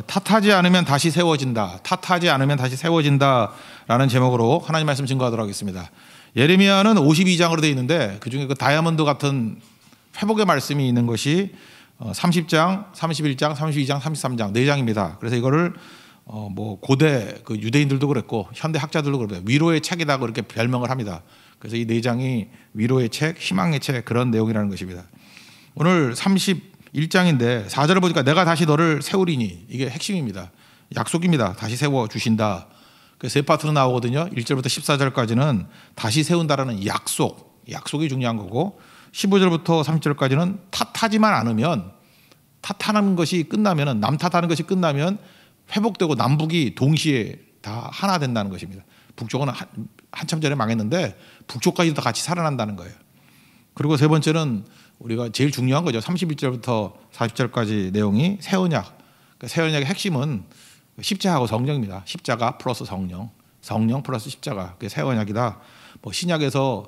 탓하지 않으면 다시 세워진다. 탓하지 않으면 다시 세워진다라는 제목으로 하나님 말씀 증거하도록 하겠습니다. 예레미야는 52장으로 되어 있는데 그중에 그 다이아몬드 같은 회복의 말씀이 있는 것이 30장, 31장, 32장, 33장 4장입니다. 그래서 이거를 뭐 고대 그 유대인들도 그랬고 현대 학자들도 그랬고 위로의 책이다 그렇게 별명을 합니다. 그래서 이 4장이 위로의 책, 희망의 책 그런 내용이라는 것입니다. 오늘 31장인데 4절을 보니까 내가 다시 너를 세우리니 이게 핵심입니다. 약속입니다. 다시 세워 주신다. 그래서 세 파트로 나오거든요. 1절부터 14절까지는 다시 세운다라는 약속이 중요한 거고 15절부터 30절까지는 탓하지만 않으면 탓하는 것이 끝나면 남 탓하는 것이 끝나면 회복되고 남북이 동시에 다 하나 된다는 것입니다. 북쪽은 한참 전에 망했는데 북쪽까지도 같이 살아난다는 거예요. 그리고 세 번째는 우리가 제일 중요한 거죠. 31절부터 40절까지 내용이 새 언약. 그러니까 새 언약의 핵심은 십자가하고 성령입니다. 십자가 플러스 성령, 성령 플러스 십자가. 그게 새 언약이다. 뭐 신약에서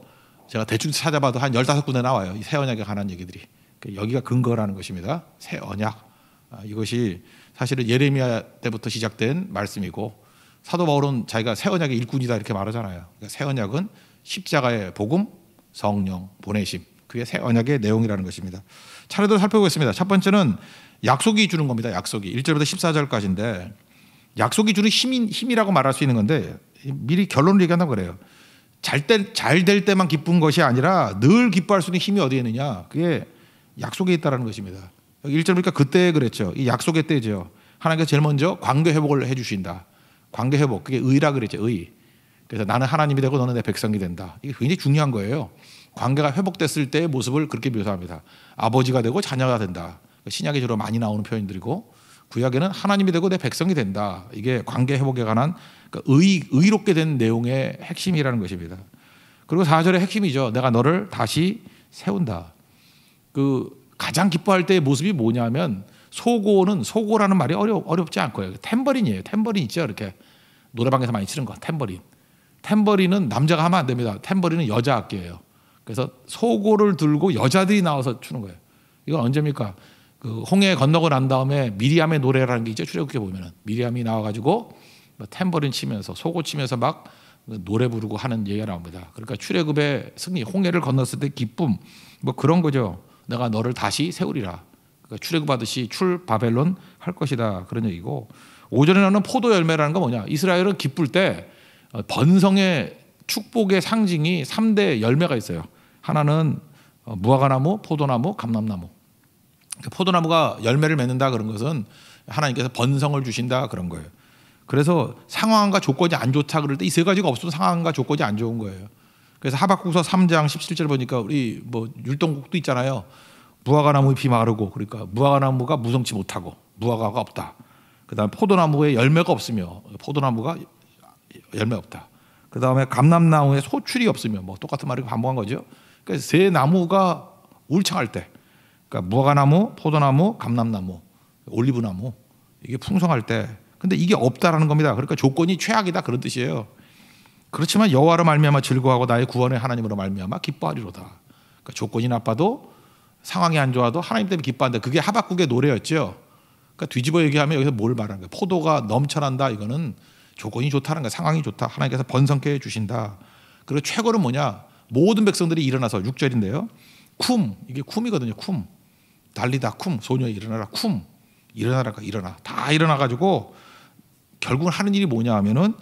제가 대충 찾아봐도 한 15군데 나와요. 이 새 언약에 관한 얘기들이. 여기가 근거라는 것입니다. 새 언약. 이것이 사실은 예레미야 때부터 시작된 말씀이고 사도 바울은 자기가 새 언약의 일꾼이다 이렇게 말하잖아요. 그러니까 새 언약은 십자가의 복음, 성령, 보내심. 그게 새 언약의 내용이라는 것입니다. 차례대로 살펴보겠습니다. 첫 번째는 약속이 주는 겁니다. 약속이 1절부터 14절까지인데 약속이 주는 힘이라고 말할 수 있는 건데 미리 결론을 얘기한다고 그래요. 잘 될 때만 기쁜 것이 아니라 늘 기뻐할 수 있는 힘이 어디에 있느냐. 그게 약속에 있다는 것입니다. 1절 보니까 그때 그랬죠. 이 약속의 때죠. 하나님께서 제일 먼저 관계 회복을 해주신다. 관계 회복. 그게 의라 그랬죠. 의. 그래서 나는 하나님이 되고 너는 내 백성이 된다. 이게 굉장히 중요한 거예요. 관계가 회복됐을 때의 모습을 그렇게 묘사합니다. 아버지가 되고 자녀가 된다. 신약에 주로 많이 나오는 표현들이고 구약에는 하나님이 되고 내 백성이 된다. 이게 관계 회복에 관한 의롭게 된 내용의 핵심이라는 것입니다. 그리고 4절의 핵심이죠. 내가 너를 다시 세운다. 그 가장 기뻐할 때의 모습이 뭐냐면 소고라는 말이 어렵지 않고요. 탬버린이에요. 탬버린 있죠. 이렇게 노래방에서 많이 치는 거. 탬버린. 탬버린은 남자가 하면 안 됩니다. 탬버린은 여자 악기예요. 그래서 소고를 들고 여자들이 나와서 추는 거예요. 이건 언제입니까? 그 홍해 건너고 난 다음에 미리암의 노래라는 게 있죠. 출애굽기에 보면은 미리암이 나와가지고 탬버린 치면서 소고 치면서 막 노래 부르고 하는 얘기가 나옵니다. 그러니까 출애굽의 승리, 홍해를 건넜을 때 기쁨, 뭐 그런 거죠. 내가 너를 다시 세우리라. 그러니까 출애굽하듯이 출 바벨론 할 것이다 그런 얘기고 5절에 나오는 포도 열매라는 건 뭐냐? 이스라엘은 기쁠 때 번성의 축복의 상징이 3대 열매가 있어요. 하나는 무화과나무, 포도나무, 감람나무. 포도나무가 열매를 맺는다 그런 것은 하나님께서 번성을 주신다 그런 거예요. 그래서 상황과 조건이 안 좋다 그럴 때 이 세 가지가 없으면 상황과 조건이 안 좋은 거예요. 그래서 하박국서 3장 17절 보니까 우리 뭐 율동곡도 있잖아요. 무화과나무 잎이 마르고 그러니까 무화과나무가 무성치 못하고 무화과가 없다. 그다음에 포도나무에 열매가 없으며 포도나무가 열매 없다. 그다음에 감람나무에 소출이 없으며 뭐 똑같은 말이 반복한 거죠. 그래서 세 나무가 울창할 때 그러니까 무화과나무, 포도나무, 감람나무, 올리브나무 이게 풍성할 때 근데 이게 없다라는 겁니다. 그러니까 조건이 최악이다 그런 뜻이에요. 그렇지만 여호와로 말미암아 즐거워하고 나의 구원의 하나님으로 말미암아 기뻐하리로다. 그러니까 조건이 나빠도 상황이 안 좋아도 하나님 때문에 기뻐한다. 그게 하박국의 노래였죠. 그러니까 뒤집어 얘기하면 여기서 뭘 말하는 거예요? 포도가 넘쳐난다. 이거는 조건이 좋다는 거야. 상황이 좋다. 하나님께서 번성케 해주신다. 그리고 최고는 뭐냐? 모든 백성들이 일어나서 6절인데요. 이게 쿰이거든요. 쿰. 달리다 쿰. 소녀 일어나라 쿰. 일어나라 일어나. 다 일어나가지고 결국은 하는 일이 뭐냐 하면은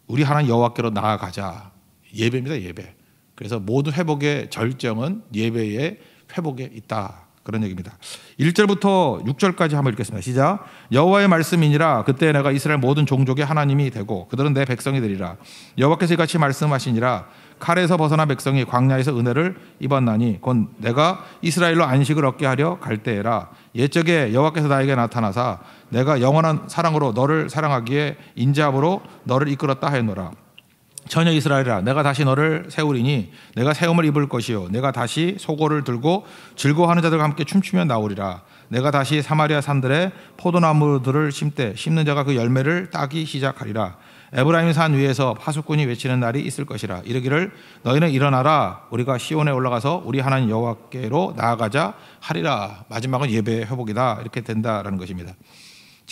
우리 하나님 여호와께로 나아가자. 예배입니다. 예배. 그래서 모든 회복의 절정은 예배의 회복에 있다. 그런 얘기입니다. 1절부터 6절까지 한번 읽겠습니다. 시작. 여호와의 말씀이니라. 그때 내가 이스라엘 모든 종족의 하나님이 되고 그들은 내 백성이 되리라. 여호와께서 이같이 말씀하시니라. 칼에서 벗어난 백성이 광야에서 은혜를 입었나니 곧 내가 이스라엘로 안식을 얻게 하려 갈 때에라. 옛적에 여호와께서 나에게 나타나사 내가 영원한 사랑으로 너를 사랑하기에 인자함으로 너를 이끌었다 하였노라. 처녀 이스라엘아 내가 다시 너를 세우리니 내가 세움을 입을 것이요 내가 다시 소고를 들고 즐거워하는 자들과 함께 춤추며 나오리라. 내가 다시 사마리아 산들에 포도나무들을 심는 자가 그 열매를 따기 시작하리라. 에브라임 산 위에서 파수꾼이 외치는 날이 있을 것이라. 이르기를 너희는 일어나라 우리가 시온에 올라가서 우리 하나님 여호와께로 나아가자 하리라. 마지막은 예배의 회복이다. 이렇게 된다라는 것입니다.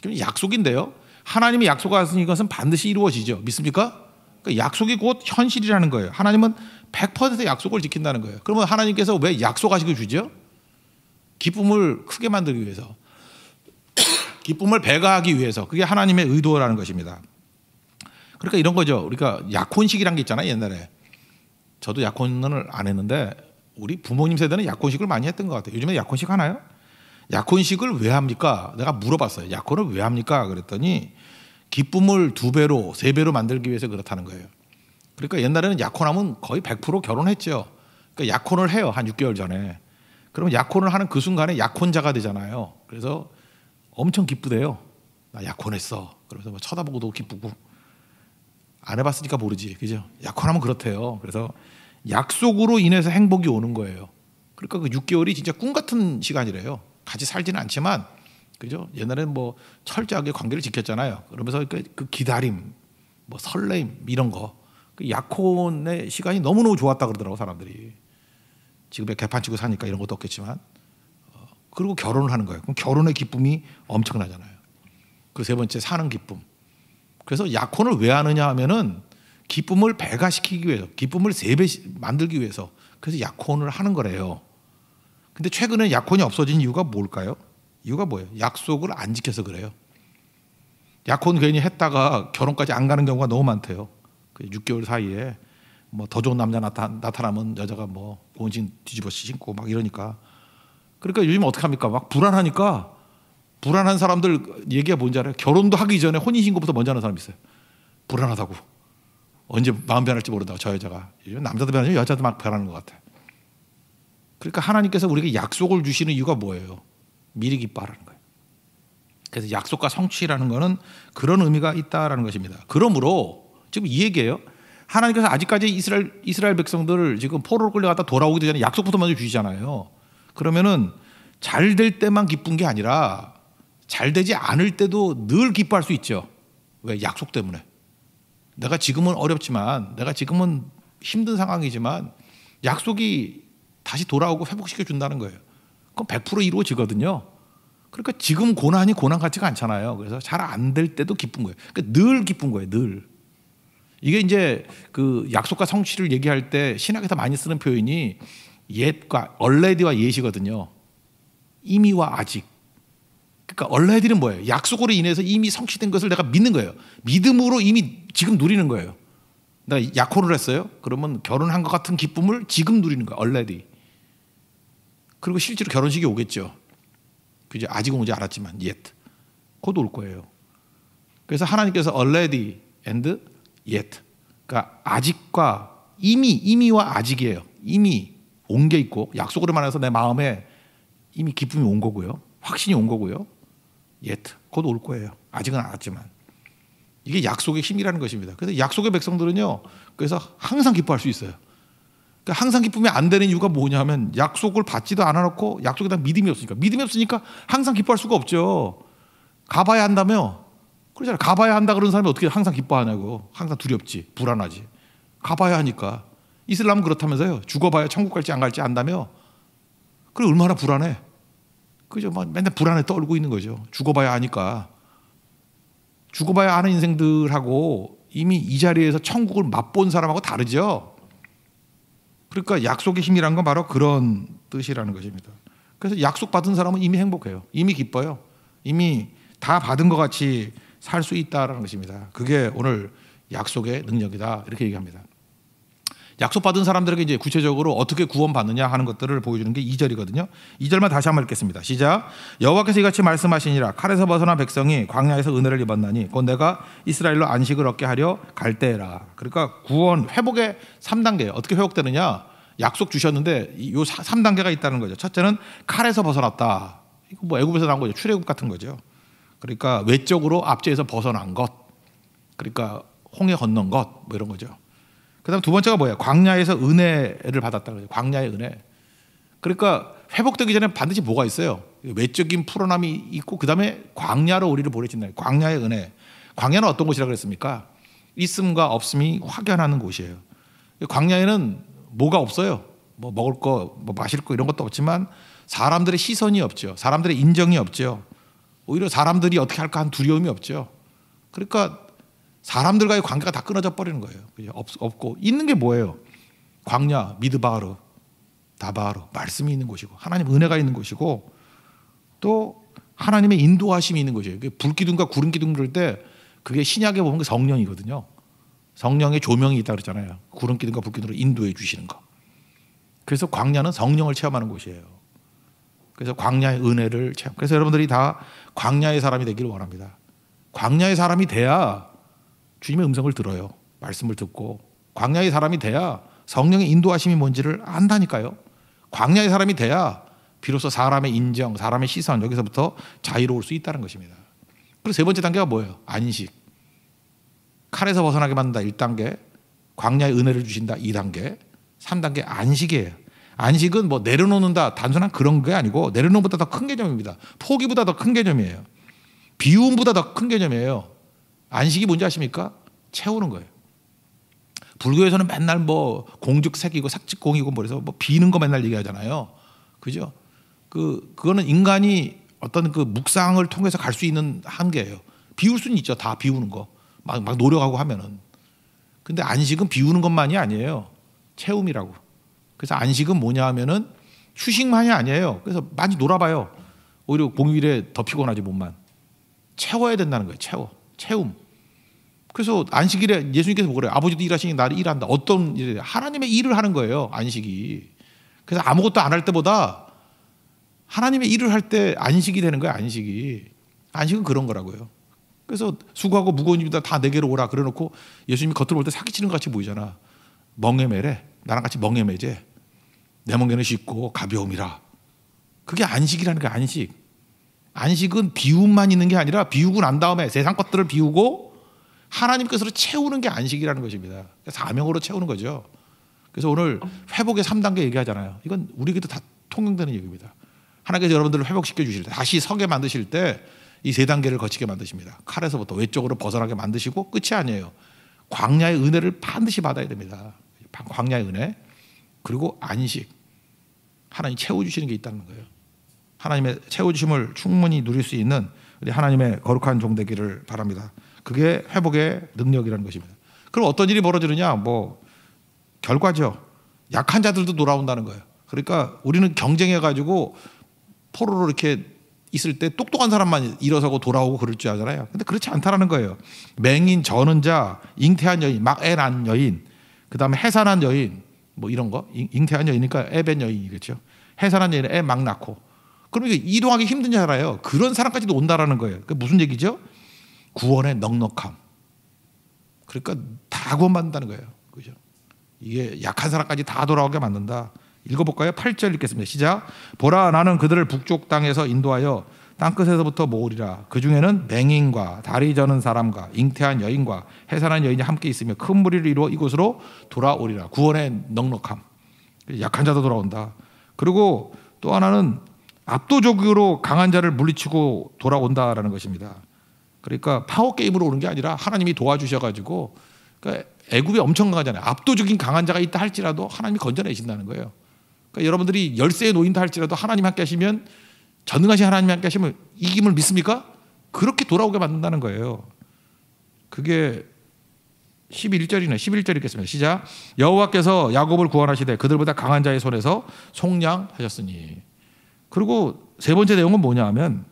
지금 약속인데요. 하나님이 약속하신 것은 반드시 이루어지죠. 믿습니까? 그러니까 약속이 곧 현실이라는 거예요. 하나님은 100% 약속을 지킨다는 거예요. 그러면 하나님께서 왜 약속하시고 주죠? 기쁨을 크게 만들기 위해서, 기쁨을 배가하기 위해서. 그게 하나님의 의도라는 것입니다. 그러니까 이런 거죠. 우리가 약혼식이란 게 있잖아요. 옛날에 저도 약혼을 안 했는데 우리 부모님 세대는 약혼식을 많이 했던 것 같아요. 요즘에 약혼식 하나요? 약혼식을 왜 합니까? 내가 물어봤어요. 약혼을 왜 합니까? 그랬더니 기쁨을 2배로 3배로 만들기 위해서 그렇다는 거예요. 그러니까 옛날에는 약혼하면 거의 100% 결혼했죠. 그러니까 약혼을 해요. 한 6개월 전에. 그러면 약혼을 하는 그 순간에 약혼자가 되잖아요. 그래서 엄청 기쁘대요. 나 약혼했어. 그러면서 뭐 쳐다보고도 기쁘고. 안 해봤으니까 모르지. 그죠? 약혼하면 그렇대요. 그래서 약속으로 인해서 행복이 오는 거예요. 그러니까 그 6개월이 진짜 꿈 같은 시간이래요. 같이 살지는 않지만, 그죠? 옛날에는 뭐 철저하게 관계를 지켰잖아요. 그러면서 그 기다림, 뭐 설레임 이런 거, 그 약혼의 시간이 너무너무 좋았다 그러더라고 사람들이. 지금의 개판 치고 사니까 이런 것도 없겠지만, 그리고 결혼을 하는 거예요. 그럼 결혼의 기쁨이 엄청나잖아요. 그 3번째 사는 기쁨. 그래서 약혼을 왜 하느냐 하면은 기쁨을 배가시키기 위해서, 기쁨을 3배 만들기 위해서. 그래서 약혼을 하는 거래요. 근데 최근에 약혼이 없어진 이유가 뭘까요? 이유가 뭐예요? 약속을 안 지켜서 그래요. 약혼 괜히 했다가 결혼까지 안 가는 경우가 너무 많대요. 6개월 사이에 뭐 더 좋은 남자 나타나면 여자가 뭐 본신 뒤집어 신고 막 이러니까. 그러니까 요즘 어떻게 합니까? 막 불안하니까, 불안한 사람들 얘기가 뭔지 알아요? 결혼도 하기 전에 혼인신고부터 먼저 하는 사람이 있어요. 불안하다고. 언제 마음 변할지 모른다고. 저 여자가. 요즘 남자도 변하죠. 여자도 막 변하는 것 같아요. 그러니까 하나님께서 우리에게 약속을 주시는 이유가 뭐예요? 미리 기뻐하라는 거예요. 그래서 약속과 성취라는 것은 그런 의미가 있다라는 것입니다. 그러므로 지금 이 얘기예요. 하나님께서 아직까지 이스라엘 백성들을 지금 포로로 끌려갔다 돌아오기 전에 약속부터 먼저 주시잖아요. 그러면은 잘 될 때만 기쁜 게 아니라 잘 되지 않을 때도 늘 기뻐할 수 있죠. 왜? 약속 때문에. 내가 지금은 어렵지만, 내가 지금은 힘든 상황이지만 약속이 다시 돌아오고 회복시켜 준다는 거예요. 그럼 100% 이루어지거든요. 그러니까 지금 고난이 고난 같지가 않잖아요. 그래서 잘 안 될 때도 기쁜 거예요. 그러니까 늘 기쁜 거예요. 늘. 이게 이제 그 약속과 성취를 얘기할 때 신학에서 많이 쓰는 표현이 yet과 already와 yet이거든요. 이미와 아직. 그러니까 already는 뭐예요? 약속으로 인해서 이미 성취된 것을 내가 믿는 거예요. 믿음으로 이미 지금 누리는 거예요. 내가 약혼을 했어요. 그러면 결혼한 것 같은 기쁨을 지금 누리는 거예요. already. 그리고 실제로 결혼식이 오겠죠. 그죠? 아직은 오지 않았지만 yet. 곧 올 거예요. 그래서 하나님께서 already and yet. 그러니까 아직과 이미와 아직이에요. 이미 온 게 있고 약속으로 말해서 내 마음에 이미 기쁨이 온 거고요. 확신이 온 거고요. yet. 곧 올 거예요. 아직은 안 왔지만. 이게 약속의 힘이라는 것입니다. 그래서 약속의 백성들은요. 그래서 항상 기뻐할 수 있어요. 그러니까 항상 기쁨이 안 되는 이유가 뭐냐면 약속을 받지도 않아놓고 약속에 대한 믿음이 없으니까. 믿음이 없으니까 항상 기뻐할 수가 없죠. 가봐야 한다며. 그러잖아요. 가봐야 한다 그러는 사람이 어떻게 항상 기뻐하냐고. 항상 두렵지. 불안하지. 가봐야 하니까. 이슬람은 그렇다면서요. 죽어봐야 천국 갈지 안 갈지 안다며. 그래 얼마나 불안해. 그죠? 막 맨날 불안에 떨고 있는 거죠. 죽어봐야 하니까. 죽어봐야 아는 인생들하고 이미 이 자리에서 천국을 맛본 사람하고 다르죠. 그러니까 약속의 힘이란 건 바로 그런 뜻이라는 것입니다. 그래서 약속 받은 사람은 이미 행복해요. 이미 기뻐요. 이미 다 받은 것 같이 살 수 있다는 것입니다. 그게 오늘 약속의 능력이다 이렇게 얘기합니다. 약속 받은 사람들에게 이제 구체적으로 어떻게 구원받느냐 하는 것들을 보여주는 게 2절이거든요. 2절만 다시 한번 읽겠습니다. 시작. 여호와께서 이같이 말씀하시니라. 칼에서 벗어난 백성이 광야에서 은혜를 입었나니 곧 내가 이스라엘로 안식을 얻게 하려 갈 때라. 그러니까 구원 회복의 3단계 어떻게 회복되느냐. 약속 주셨는데 요 3단계가 있다는 거죠. 첫째는 칼에서 벗어났다. 이거 뭐 애굽에서 나온 거죠. 출애굽 같은 거죠. 그러니까 외적으로 압제에서 벗어난 것. 그러니까 홍해 건넌 것 뭐 이런 거죠. 그다음 두 번째가 뭐예요? 광야에서 은혜를 받았다는 거죠. 광야의 은혜. 그러니까 회복되기 전에 반드시 뭐가 있어요? 외적인 풀어남이 있고 그다음에 광야로 우리를 보내신다. 광야의 은혜. 광야는 어떤 곳이라고 그랬습니까? 있음과 없음이 확연하는 곳이에요. 광야에는 뭐가 없어요? 뭐 먹을 거, 뭐 마실 거 이런 것도 없지만 사람들의 시선이 없죠. 사람들의 인정이 없죠. 오히려 사람들이 어떻게 할까 한 두려움이 없죠. 그러니까 사람들과의 관계가 다 끊어져 버리는 거예요. 그죠? 없고 있는 게 뭐예요? 광야, 미드바르, 다바르, 말씀이 있는 곳이고 하나님 은혜가 있는 곳이고 또 하나님의 인도하심이 있는 곳이에요. 불기둥과 구름기둥 그럴 때 그게 신약에 보면 성령이거든요. 성령의 조명이 있다 그랬잖아요. 구름기둥과 불기둥으로 인도해 주시는 거. 그래서 광야는 성령을 체험하는 곳이에요. 그래서 광야의 은혜를 체험. 그래서 여러분들이 다 광야의 사람이 되기를 원합니다. 광야의 사람이 돼야 주님의 음성을 들어요. 말씀을 듣고 광야의 사람이 돼야 성령의 인도하심이 뭔지를 안다니까요. 광야의 사람이 돼야 비로소 사람의 인정, 사람의 시선 여기서부터 자유로울 수 있다는 것입니다. 그리고 세 번째 단계가 뭐예요? 안식. 칼에서 벗어나게 만든다 1단계, 광야의 은혜를 주신다 2단계, 3단계 안식이에요. 안식은 뭐 내려놓는다 단순한 그런 게 아니고 내려놓는 것보다 더 큰 개념입니다. 포기보다 더 큰 개념이에요. 비움보다 더 큰 개념이에요. 안식이 뭔지 아십니까? 채우는 거예요. 불교에서는 맨날 뭐 공즉색이고 삭직공이고 뭐 그래서 뭐 비는 거 맨날 얘기하잖아요. 그죠? 그거는 인간이 어떤 그 묵상을 통해서 갈 수 있는 한계예요. 비울 수는 있죠. 다 비우는 거. 막 노력하고 하면은. 근데 안식은 비우는 것만이 아니에요. 채움이라고. 그래서 안식은 뭐냐 하면은 휴식만이 아니에요. 그래서 많이 놀아봐요. 오히려 공휴일에 더 피곤하지 몸만. 채워야 된다는 거예요. 채움. 그래서 안식일에 예수님께서 뭐래요? 아버지도 일하시니 나를 일한다. 어떤 일이에요? 하나님의 일을 하는 거예요. 안식이. 그래서 아무것도 안 할 때보다 하나님의 일을 할 때 안식이 되는 거예요. 안식은 그런 거라고요. 그래서 수고하고 무거운 짐이다 다 내게로 오라 그래놓고 예수님이 겉으로 볼 때 사기치는 것 같이 보이잖아. 멍에매래. 나랑 같이 멍에매제. 내 멍에는 쉽고 가벼움이라. 그게 안식이라는 게 안식. 안식은 비움만 있는 게 아니라 비우고 난 다음에 세상 것들을 비우고 하나님께서 채우는 게 안식이라는 것입니다. 사명으로 채우는 거죠. 그래서 오늘 회복의 3단계 얘기하잖아요. 이건 우리에게도 다 통용되는 얘기입니다. 하나님께서 여러분들을 회복시켜 주실 때 다시 서게 만드실 때 이 3단계를 거치게 만드십니다. 칼에서부터 외적으로 벗어나게 만드시고 끝이 아니에요. 광야의 은혜를 반드시 받아야 됩니다. 광야의 은혜 그리고 안식. 하나님 채워주시는 게 있다는 거예요. 하나님의 채워주심을 충분히 누릴 수 있는 우리 하나님의 거룩한 종 되기를 바랍니다. 그게 회복의 능력이라는 것입니다. 그럼 어떤 일이 벌어지느냐? 뭐 결과죠. 약한 자들도 돌아온다는 거예요. 그러니까 우리는 경쟁해가지고 포로로 이렇게 있을 때 똑똑한 사람만 일어서고 돌아오고 그럴 줄 알잖아요. 근데 그렇지 않다라는 거예요. 맹인, 저는 자, 잉태한 여인, 막 애 낳은 여인, 그 다음에 해산한 여인, 뭐 이런 거. 잉태한 여인이니까 애 뵌 여인이겠죠. 해산한 여인은 애 막 낳고. 그럼 이게 이동하기 힘든 자라요. 그런 사람까지도 온다라는 거예요. 그게 무슨 얘기죠? 구원의 넉넉함. 그러니까 다 구원받는다는 거예요. 그죠? 이게 약한 사람까지 다 돌아오게 만든다. 읽어볼까요? 8절 읽겠습니다. 시작. 보라 나는 그들을 북쪽 땅에서 인도하여 땅끝에서부터 모으리라. 그 중에는 맹인과 다리 저는 사람과 잉태한 여인과 해산한 여인이 함께 있으며 큰 무리를 이루어 이곳으로 돌아오리라. 구원의 넉넉함. 약한 자도 돌아온다. 그리고 또 하나는 압도적으로 강한 자를 물리치고 돌아온다라는 것입니다. 그러니까 파워 게임으로 오는 게 아니라 하나님이 도와주셔가지고 그러니까 애굽이 엄청 강하잖아요. 압도적인 강한 자가 있다 할지라도 하나님이 건져내신다는 거예요. 그러니까 여러분들이 열세에 놓인다 할지라도 하나님 함께 하시면 전능하신 하나님이 함께 하시면 이김을 믿습니까? 그렇게 돌아오게 만든다는 거예요. 그게 11절이네. 11절 읽겠습니다. 시작. 여호와께서 야곱을 구원하시되 그들보다 강한 자의 손에서 속량하셨으니. 그리고 세 번째 내용은 뭐냐 하면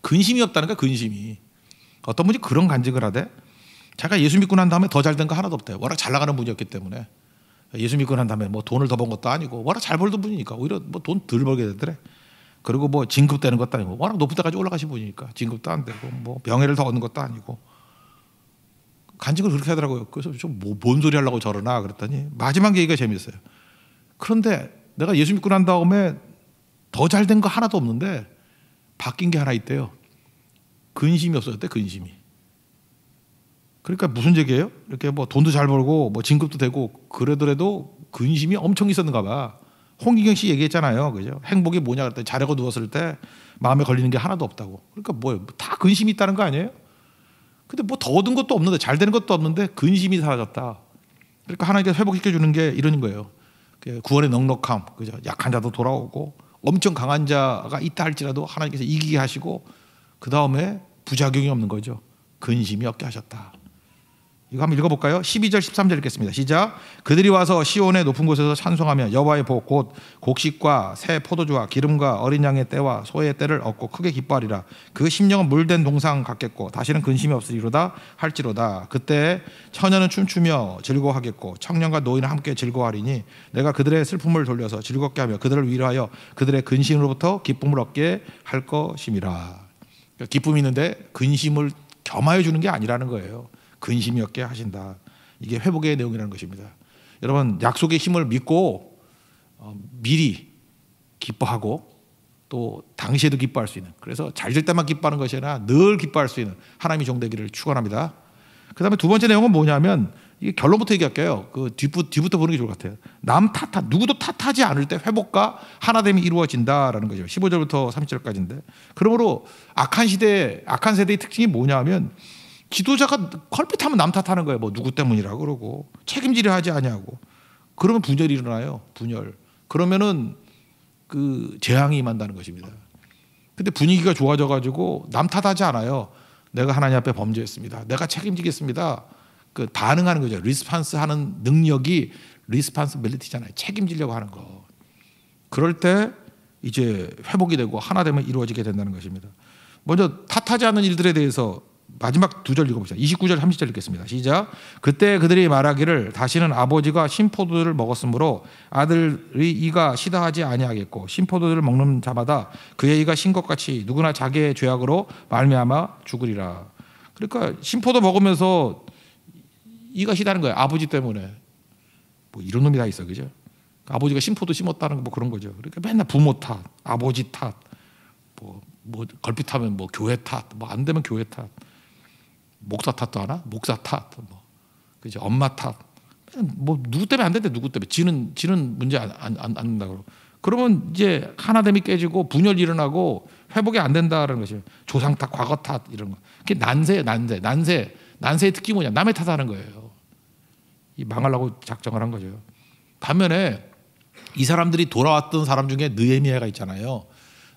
근심이 없다는 거야. 근심이. 어떤 분이 그런 간증을 하대. 자기가 예수 믿고 난 다음에 더 잘 된 거 하나도 없대요. 워낙 잘 나가는 분이었기 때문에. 예수 믿고 난 다음에 뭐 돈을 더 번 것도 아니고 워낙 잘 벌던 분이니까 오히려 뭐 돈 덜 벌게 되더래. 그리고 뭐 진급되는 것도 아니고 워낙 높은 데까지 올라가신 분이니까 진급도 안 되고 뭐 명예를 더 얻는 것도 아니고 간증을 그렇게 하더라고요. 그래서 좀 뭔 소리 하려고 저러나 그랬더니 마지막 얘기가 재미있어요. 그런데 내가 예수 믿고 난 다음에 더 잘 된 거 하나도 없는데 바뀐 게 하나 있대요. 근심이 없어졌대. 근심이. 그러니까 무슨 얘기예요? 이렇게 뭐 돈도 잘 벌고 뭐 진급도 되고 그러더라도 근심이 엄청 있었는가 봐. 홍기경 씨 얘기했잖아요. 그죠? 행복이 뭐냐 그랬더니 자려고 누웠을 때 마음에 걸리는 게 하나도 없다고. 그러니까 뭐예요? 다 근심이 있다는 거 아니에요? 근데 뭐 더 얻은 것도 없는데 잘 되는 것도 없는데 근심이 사라졌다. 그러니까 하나님께서 회복시켜 주는 게 이런 거예요. 구원의 넉넉함. 그죠? 약한 자도 돌아오고 엄청 강한 자가 있다 할지라도 하나님께서 이기게 하시고 그 다음에 부작용이 없는 거죠. 근심이 없게 하셨다. 이거 한번 읽어볼까요? 12절 13절 읽겠습니다. 시작. 그들이 와서 시온의 높은 곳에서 찬송하며 여호와의 복 곧 곡식과 새 포도주와 기름과 어린 양의 떼와 소의 떼를 얻고 크게 기뻐하리라. 그 심령은 물된 동상 같겠고 다시는 근심이 없으리로다 할지로다. 그때 처녀는 춤추며 즐거워하겠고 청년과 노인은 함께 즐거워하리니 내가 그들의 슬픔을 돌려서 즐겁게 하며 그들을 위로하여 그들의 근심으로부터 기쁨을 얻게 할 것임이라. 그러니까 기쁨이 있는데 근심을 겸하여 주는 게 아니라는 거예요. 근심이 없게 하신다. 이게 회복의 내용이라는 것입니다. 여러분, 약속의 힘을 믿고 미리 기뻐하고 또 당시에도 기뻐할 수 있는, 그래서 잘 될 때만 기뻐하는 것이 아니라 늘 기뻐할 수 있는 하나님의 종되기를 축원합니다. 그 다음에 두 번째 내용은 뭐냐면, 이게 결론부터 얘기할게요. 그 뒤부터 보는 게 좋을 것 같아요. 남 탓하, 누구도 탓하지 않을 때 회복과 하나됨이 이루어진다라는 거죠. 15절부터 30절까지인데, 그러므로 악한 세대의 특징이 뭐냐면, 지도자가 컬핏하면 남 탓하는 거예요. 뭐 누구 때문이라고 그러고 책임지려 하지 아니하고. 그러면 분열이 일어나요. 분열. 그러면은 그 재앙이 임한다는 것입니다. 근데 분위기가 좋아져 가지고 남 탓하지 않아요. 내가 하나님 앞에 범죄했습니다. 내가 책임지겠습니다. 그 반응하는 거죠. 리스판스 하는 능력이 리스판스빌리티잖아요. 책임지려고 하는 거. 그럴 때 이제 회복이 되고 하나됨을 이루어지게 된다는 것입니다. 먼저 탓하지 않는 일들에 대해서 마지막 두 절 읽어보시죠. 29절 30절 읽겠습니다. 시작. 그때 그들이 말하기를 다시는 아버지가 신포도를 먹었으므로 아들의 이가 시다하지 아니하겠고 신포도를 먹는 자마다 그의 이가 신 것 같이 누구나 자기의 죄악으로 말미암아 죽으리라. 그러니까 신포도 먹으면서 이가 시다는 거예요. 아버지 때문에. 뭐 이런 놈이 다 있어, 그죠? 아버지가 신포도 심었다는 거 뭐 그런 거죠. 그러니까 맨날 부모 탓, 아버지 탓, 뭐 걸핏하면 뭐 교회 탓, 뭐 안 되면 교회 탓. 목사 탓도 하나? 목사 탓, 뭐, 그죠? 엄마 탓, 뭐 누구 때문에 안 된대, 누구 때문에 지는 문제 안 된다고. 그러면 이제 하나됨이 깨지고 분열이 일어나고 회복이 안 된다는 것이에요. 조상 탓, 과거 탓 이런 거. 그게 난세예요, 난세의 특징이 뭐냐? 남의 탓하는 거예요. 이 망하려고 작정을 한 거죠. 반면에 이 사람들이 돌아왔던 사람 중에 느헤미야가 있잖아요.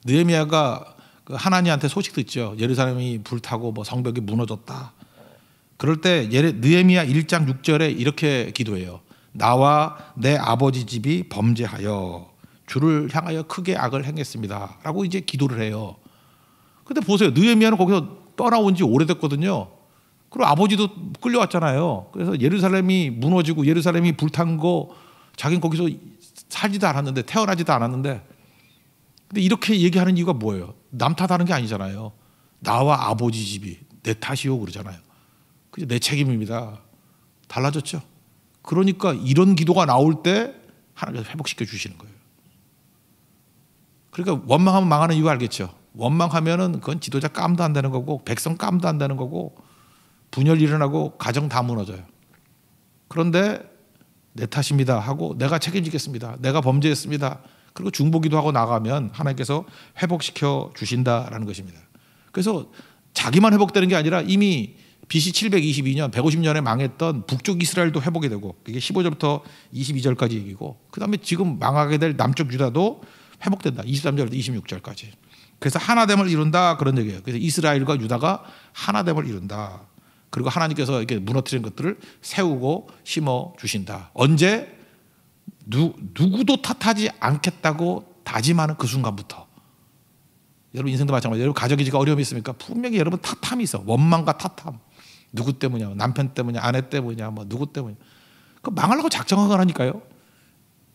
느헤미야가 그 하나님한테 소식 듣죠. 예루살렘이 불타고 뭐 성벽이 무너졌다. 그럴 때 느헤미야 1장 6절에 이렇게 기도해요. 나와 내 아버지 집이 범죄하여 주를 향하여 크게 악을 행했습니다. 라고 이제 기도를 해요. 근데 보세요. 느헤미야는 거기서 떠나온 지 오래됐거든요. 그리고 아버지도 끌려왔잖아요. 그래서 예루살렘이 무너지고 예루살렘이 불탄 거 자기는 거기서 살지도 않았는데, 태어나지도 않았는데, 근데 이렇게 얘기하는 이유가 뭐예요? 남 탓하는 게 아니잖아요. 나와 아버지 집이 내 탓이요 그러잖아요. 그게 내 책임입니다. 달라졌죠. 그러니까 이런 기도가 나올 때 하나님께서 회복시켜 주시는 거예요. 그러니까 원망하면 망하는 이유 알겠죠. 원망하면은 그건 지도자 깜도 안 되는 거고 백성 깜도 안 되는 거고 분열 일어나고 가정 다 무너져요. 그런데 내 탓입니다 하고 내가 책임지겠습니다. 내가 범죄했습니다. 그리고 중보기도 하고 나가면 하나님께서 회복시켜 주신다라는 것입니다. 그래서 자기만 회복되는 게 아니라 이미 BC 722년 150년에 망했던 북쪽 이스라엘도 회복이 되고, 이게 15절부터 22절까지 얘기고, 그 다음에 지금 망하게 될 남쪽 유다도 회복된다. 23절부터 26절까지. 그래서 하나됨을 이룬다 그런 얘기예요. 그래서 이스라엘과 유다가 하나됨을 이룬다. 그리고 하나님께서 이렇게 무너뜨린 것들을 세우고 심어 주신다. 언제? 누구도 탓하지 않겠다고 다짐하는 그 순간부터. 여러분 인생도 마찬가지예요. 여러분 가정에 지금 어려움이 있습니까? 분명히 여러분 탓함이 있어. 원망과 탓함. 누구 때문이냐? 남편 때문이냐? 아내 때문이냐? 뭐 누구 때문이냐? 그 망하려고 작정한 거라니까요.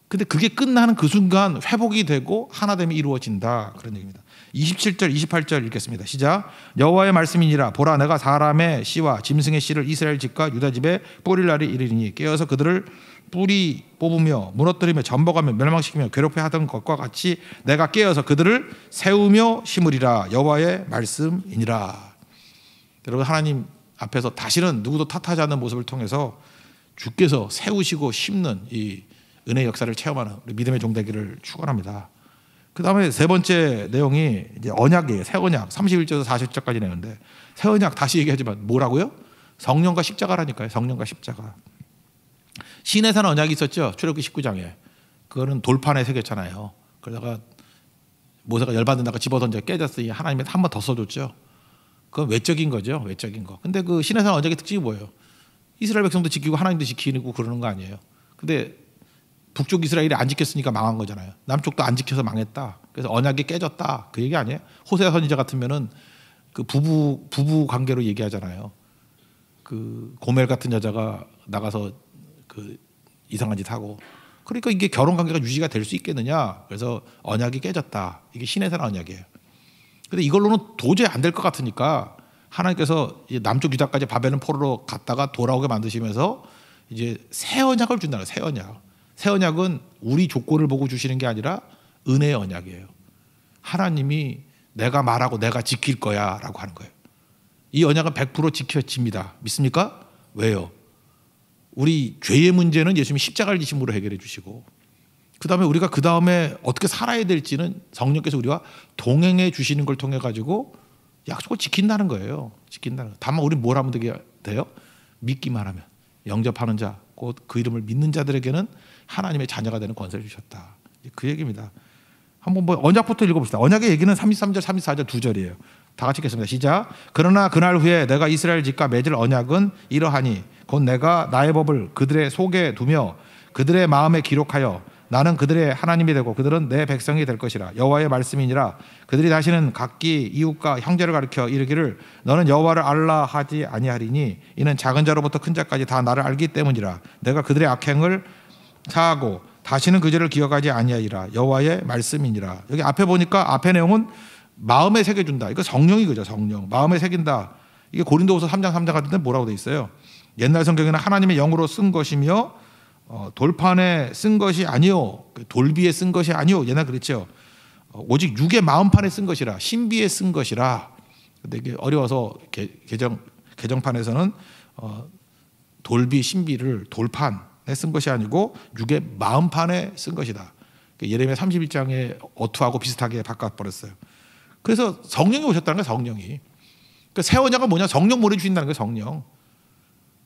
근데 그게 끝나는 그 순간 회복이 되고 하나됨이 이루어진다 그런 얘기입니다. 27절 28절 읽겠습니다. 시작. 여호와의 말씀이니라. 보라 내가 사람의 씨와 짐승의 씨를 이스라엘 집과 유다 집에 뿌릴 날이 이르리니 깨어서 그들을 뿌리 뽑으며 무너뜨리며 전복하며 멸망시키며 괴롭게 하던 것과 같이 내가 깨어서 그들을 세우며 심으리라. 여호와의 말씀이니라. 여러분 하나님 앞에서 다시는 누구도 탓하지 않는 모습을 통해서 주께서 세우시고 심는 이 은혜 역사를 체험하는 우리 믿음의 종 되기를 축원합니다. 그 다음에 세 번째 내용이 이제 언약이에요. 새 언약 31절에서 40절까지 내는데, 새 언약 다시 얘기하지만 뭐라고요? 성령과 십자가라니까요. 성령과 십자가. 시내산 언약이 있었죠. 출애굽기 19장에. 그거는 돌판에 새겼잖아요. 그러다가 모세가 열받는다고 집어던져 깨졌으니 하나님이 한 번 더 써줬죠. 그건 외적인 거죠. 외적인 거. 근데 그 시내산 언약의 특징이 뭐예요? 이스라엘 백성도 지키고 하나님도 지키고 그러는 거 아니에요. 근데 북쪽 이스라엘이 안 지켰으니까 망한 거잖아요. 남쪽도 안 지켜서 망했다. 그래서 언약이 깨졌다. 그 얘기 아니에요? 호세아 선지자 같으면은 그 부부 관계로 얘기하잖아요. 그 고멜 같은 여자가 나가서 그 이상한 짓 하고. 그러니까 이게 결혼 관계가 유지가 될 수 있겠느냐? 그래서 언약이 깨졌다. 이게 시내산 언약이에요. 근데 이걸로는 도저히 안 될 것 같으니까 하나님께서 남쪽 유다까지 바벨론 포로로 갔다가 돌아오게 만드시면서 이제 새 언약을 준다는 거예요. 새 언약. 새 언약은 우리 조건을 보고 주시는 게 아니라 은혜의 언약이에요. 하나님이 내가 말하고 내가 지킬 거야 라고 하는 거예요. 이 언약은 100% 지켜집니다. 믿습니까? 왜요? 우리 죄의 문제는 예수님이 십자가를 지심으로 해결해 주시고, 그 다음에 우리가 그 다음에 어떻게 살아야 될지는 성령께서 우리와 동행해 주시는 걸 통해 가지고 약속을 지킨다는 거예요. 지킨다는 거. 다만 우리는 뭘 하면 돼요? 믿기만 하면. 영접하는 자, 곧 그 이름을 믿는 자들에게는 하나님의 자녀가 되는 권세를 주셨다. 그 얘기입니다. 한번 뭐 언약부터 읽어봅시다. 언약의 얘기는 33절, 34절 두 절이에요. 다 같이 읽겠습니다. 시작. 그러나 그날 후에 내가 이스라엘 집과 맺을 언약은 이러하니 곧 내가 나의 법을 그들의 속에 두며 그들의 마음에 기록하여 나는 그들의 하나님이 되고 그들은 내 백성이 될 것이라. 여호와의 말씀이니라. 그들이 다시는 각기 이웃과 형제를 가리켜 이르기를 너는 여호와를 알라 하지 아니하리니 이는 작은 자로부터 큰 자까지 다 나를 알기 때문이라. 내가 그들의 악행을 사하고 다시는 그 죄를 기억하지 아니하리라. 여호와의 말씀이니라. 여기 앞에 보니까 앞에 내용은 마음에 새겨준다. 이거 성령이 그죠. 성령. 마음에 새긴다. 이게 고린도후서 3장 3장 같은 데 뭐라고 돼 있어요? 옛날 성경에는 하나님의 영으로 쓴 것이며 돌판에 쓴 것이 아니요, 돌비에 쓴 것이 아니요. 옛날 그랬죠. 오직 육의 마음판에 쓴 것이라, 신비에 쓴 것이라. 근데 이게 어려워서 개정판에서는 돌비, 신비를 돌판에 쓴 것이 아니고 육의 마음판에 쓴 것이다. 예레미야 31장의 어투하고 비슷하게 바꿔버렸어요. 그래서 성령이 오셨다는 거예요. 성령이. 그러니까 새 언약은 뭐냐? 성령 보내주신다는 거예요. 성령.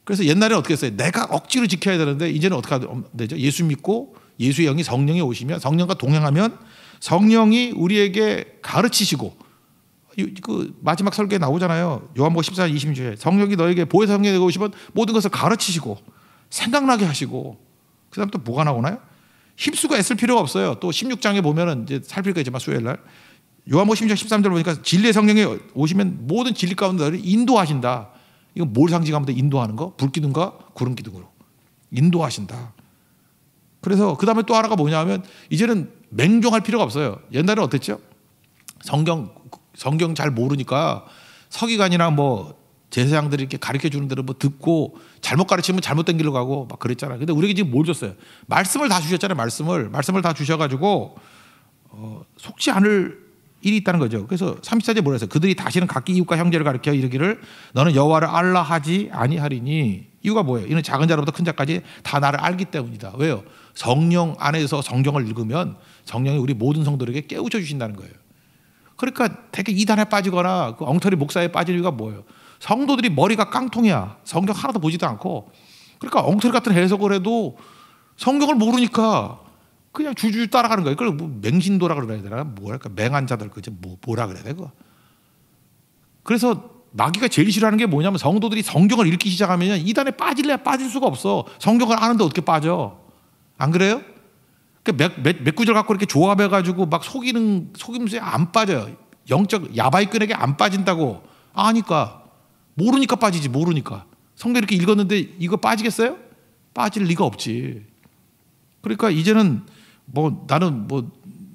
그래서 옛날에는 어떻게 했어요? 내가 억지로 지켜야 되는데 이제는 어떻게 하면 되죠? 예수 믿고 예수의 영이 성령이 오시면, 성령과 동행하면 성령이 우리에게 가르치시고, 그 마지막 설교에 나오잖아요. 요한복음 14장 26절에 성령이 너에게 보혜사 성령이 오시면 모든 것을 가르치시고 생각나게 하시고, 그 다음 또 뭐가 나오나요? 힘쓰고 애쓸 필요가 없어요. 또 16장에 보면은 이제 살필 거지만 수요일 날 요한복음 16장 13절 보니까 진리의 성령이 오시면 모든 진리 가운데 너를 인도하신다. 이건 뭘 상징합니다? 인도하는 거? 불기둥과 구름 기둥으로 인도하신다. 그래서 그 다음에 또 하나가 뭐냐면 이제는 맹종할 필요가 없어요. 옛날에 어땠죠? 성경 잘 모르니까 서기관이나 뭐 제사장들이 이렇게 가르쳐 주는 대로 뭐 듣고 잘못 가르치면 잘못된 길로 가고 막 그랬잖아요. 근데 우리에게 지금 뭘 줬어요? 말씀을 다 주셨잖아요. 말씀을 다 주셔가지고 속지 않을 일이 있다는 거죠. 그래서 34절에 뭐라 했어요? 그들이 다시는 각기 이웃과 형제를 가리켜 이르기를 너는 여호와를 알라 하지 아니하리니. 이유가 뭐예요? 이는 작은 자로부터 큰 자까지 다 나를 알기 때문이다. 왜요? 성령 안에서 성경을 읽으면 성령이 우리 모든 성도들에게 깨우쳐 주신다는 거예요. 그러니까 되게 이단에 빠지거나 그 엉터리 목사에 빠질 이유가 뭐예요? 성도들이 머리가 깡통이야. 성경 하나도 보지도 않고. 그러니까 엉터리 같은 해석을 해도 성경을 모르니까 그냥 주주 따라가는 거예요. 그걸 뭐 맹신도라 그래야 되나? 뭐랄까? 맹한 자들, 그죠? 뭐라 그래야 돼, 그거? 그래서 마귀가 제일 싫어하는 게 뭐냐면 성도들이 성경을 읽기 시작하면 이단에 빠질래야 빠질 수가 없어. 성경을 아는데 어떻게 빠져? 안 그래요? 몇 구절 갖고 이렇게 조합해가지고 막 속임수에 안 빠져요. 영적 야바이꾼에게 안 빠진다고 아니까. 모르니까 빠지지, 모르니까. 성경 이렇게 읽었는데 이거 빠지겠어요? 빠질 리가 없지. 그러니까 이제는 뭐 나는 뭐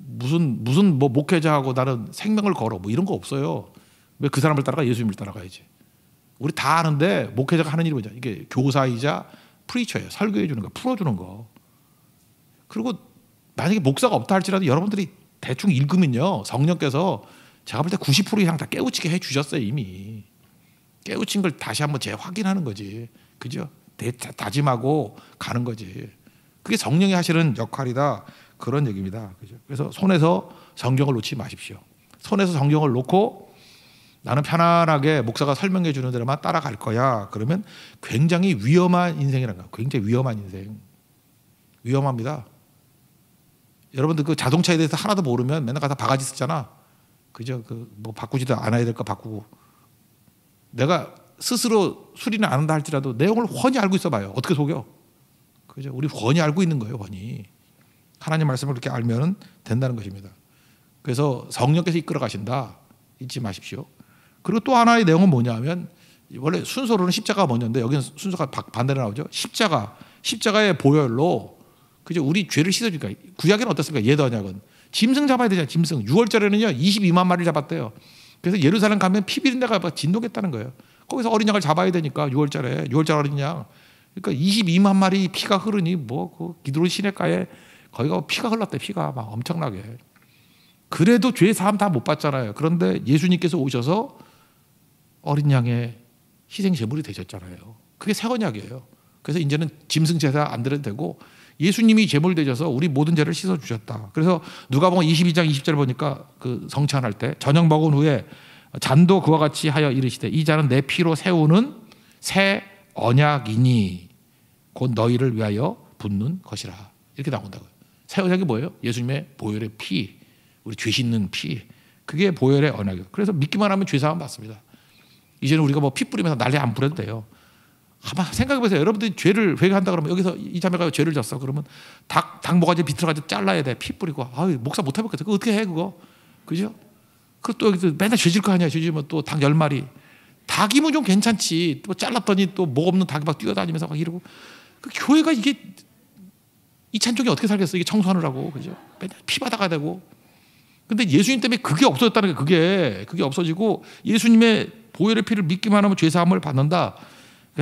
무슨 뭐 목회자하고 나는 생명을 걸어 뭐 이런 거 없어요. 왜 그 사람을 따라가? 예수님을 따라가야지. 우리 다 아는데 목회자가 하는 일이 뭐냐? 이게 교사이자 프리처예요. 설교해 주는 거, 풀어 주는 거. 그리고 만약에 목사가 없다 할지라도 여러분들이 대충 읽으면요, 성령께서 제가 볼 때 90% 이상 다 깨우치게 해 주셨어요. 이미 깨우친 걸 다시 한번 재확인하는 거지. 그죠? 다짐하고 가는 거지. 그게 성령이 하시는 역할이다. 그런 얘기입니다. 그죠? 그래서 손에서 성경을 놓지 마십시오. 손에서 성경을 놓고 나는 편안하게 목사가 설명해 주는 대로만 따라갈 거야. 그러면 굉장히 위험한 인생이라는 거야. 굉장히 위험한 인생. 위험합니다. 여러분들 그 자동차에 대해서 하나도 모르면 맨날 가서 바가지 쓰잖아. 그죠? 그 뭐 바꾸지도 않아야 될 거 바꾸고. 내가 스스로 수리는 안 한다 할지라도 내용을 훤히 알고 있어봐요. 어떻게 속여? 그죠? 우리 훤히 알고 있는 거예요. 훤히 하나님 말씀을 그렇게 알면 된다는 것입니다. 그래서 성령께서 이끌어 가신다 잊지 마십시오. 그리고 또 하나의 내용은 뭐냐면 원래 순서로는 십자가가 먼저인데 여기는 순서가 반대로 나오죠. 십자가의 보혈로 그죠? 우리 죄를 씻어주니까. 구약에는 어떻습니까? 옛 언약은 짐승 잡아야 되잖아요. 짐승. 6월절에는요 22만 마리를 잡았대요. 그래서 예루살렘 가면 피 비린 데가 진동했다는 거예요. 거기서 어린 양을 잡아야 되니까 6월절 어린 양. 그러니까 22만 마리 피가 흐르니 그 기드론 시내가에 거기가 피가 흘렀대. 피가 막 엄청나게. 그래도 죄 사함 다 못 받잖아요. 그런데 예수님께서 오셔서 어린 양의 희생 제물이 되셨잖아요. 그게 새 언약이에요. 그래서 이제는 짐승 제사 안 드려도 되고 예수님이 제물 되셔서 우리 모든 죄를 씻어 주셨다. 그래서 누가복음 22장 20절 보니까 그 성찬할 때 저녁 먹은 후에 잔도 그와 같이 하여 이르시되 이 잔은 내 피로 세우는 새 언약이니 곧 너희를 위하여 붓는 것이라. 이렇게 나온다고요. 새 언약이 뭐예요? 예수님의 보혈의 피, 우리 죄 씻는 피. 그게 보혈의 언약이에요. 그래서 믿기만 하면 죄 사함 받습니다. 이제는 우리가 피 뿌리면서 난리 안 부려도 돼요. 한번 생각해보세요. 여러분들이 죄를 회개한다 그러면 여기서 이 자매가 죄를 졌어. 그러면 닭 모가지 비틀어가지고 잘라야 돼. 피 뿌리고. 목사 못 해먹겠어. 그거 어떻게 해 그거? 그죠? 그리고 또 여기서 맨날 죄질 거 아니야. 죄지면 또 닭 10마리. 닭이면 좀 괜찮지. 또 잘랐더니 또 목 없는 닭이 막 뛰어다니면서 막 이러고. 그 교회가 이게 이 찬종이 어떻게 살겠어? 이게 청소하느라고. 그죠? 맨날 피 받아가야 되고. 근데 예수님 때문에 그게 없어졌다는 게 그게 없어지고 예수님의 보혈의 피를 믿기만 하면 죄 사함을 받는다.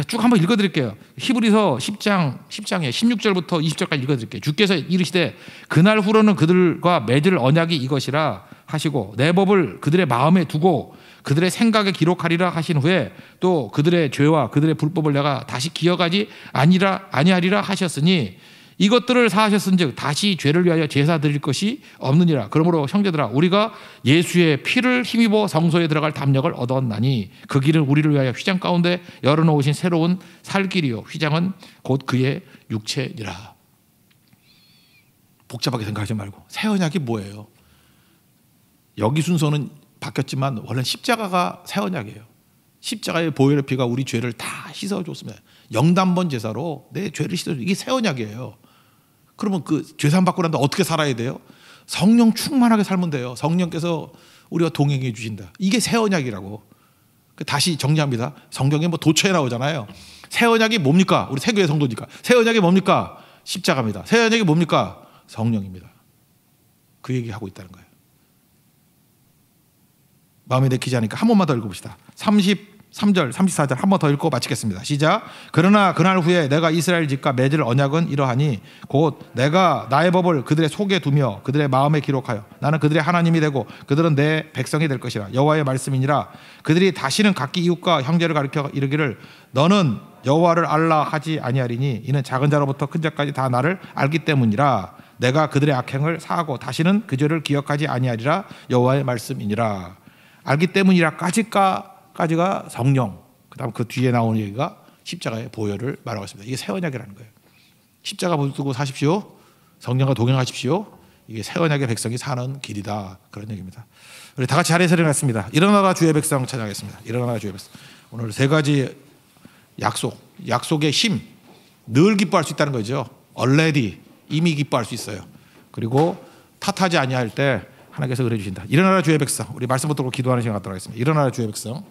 쭉 한번 읽어드릴게요. 히브리서 10장에 16절부터 20절까지 읽어드릴게요. 주께서 이르시되 그날 후로는 그들과 맺을 언약이 이것이라 하시고 내 법을 그들의 마음에 두고 그들의 생각에 기록하리라 하신 후에 또 그들의 죄와 그들의 불법을 내가 다시 기억하지 아니하리라 하셨으니 이것들을 사하셨은즉 다시 죄를 위하여 제사 드릴 것이 없느니라. 그러므로 형제들아 우리가 예수의 피를 힘입어 성소에 들어갈 담력을 얻었나니 그 길은 우리를 위하여 휘장 가운데 열어놓으신 새로운 살 길이요 휘장은 곧 그의 육체니라. 복잡하게 생각하지 말고 새 언약이 뭐예요? 여기 순서는 바뀌었지만 원래 십자가가 새 언약이에요. 십자가의 보혈의 피가 우리 죄를 다 씻어줬습니다. 영단번 제사로 내 죄를 씻어줘. 이게 새 언약이에요. 그러면 그 죄사함 받고 난다 어떻게 살아야 돼요? 성령 충만하게 살면 돼요. 성령께서 우리와 동행해 주신다. 이게 새 언약이라고. 다시 정리합니다. 성경에 도처에 나오잖아요. 새 언약이 뭡니까? 우리 세교회 성도니까. 새 언약이 뭡니까? 십자가입니다. 새 언약이 뭡니까? 성령입니다. 그 얘기하고 있다는 거예요. 마음에 내키지 않으니까 한 번만 더 읽어봅시다. 33절, 34절 한 번 더 읽고 마치겠습니다. 시작. 그러나 그날 후에 내가 이스라엘 집과 맺을 언약은 이러하니 곧 내가 나의 법을 그들의 속에 두며 그들의 마음에 기록하여 나는 그들의 하나님이 되고 그들은 내 백성이 될 것이라. 여호와의 말씀이니라. 그들이 다시는 각기 이웃과 형제를 가리켜 이르기를 너는 여호와를 알라 하지 아니하리니 이는 작은 자로부터 큰 자까지 다 나를 알기 때문이라. 내가 그들의 악행을 사하고 다시는 그 죄를 기억하지 아니하리라. 여호와의 말씀이니라. 알기 때문이라까지가 성령. 그다음 그 뒤에 나오는 얘기가 십자가의 보혈을 말하고 있습니다. 이게 새 언약이라는 거예요. 십자가 붙들고 사십시오. 성령과 동행하십시오. 이게 새 언약의 백성이 사는 길이다. 그런 얘기입니다. 우리 다 같이 자리에서 일어났습니다. 일어나라 주의 백성 찬양하겠습니다. 일어나라 주의 백성. 오늘 세 가지 약속의 힘. 늘 기뻐할 수 있다는 거죠. already 이미 기뻐할 수 있어요. 그리고 탓하지 아니할 때 하나님께서 의뢰 주신다. 일어나라 주의 백성. 우리 말씀 붙들고 기도하는 시간 갖도록 하겠습니다. 일어나라 주의 백성.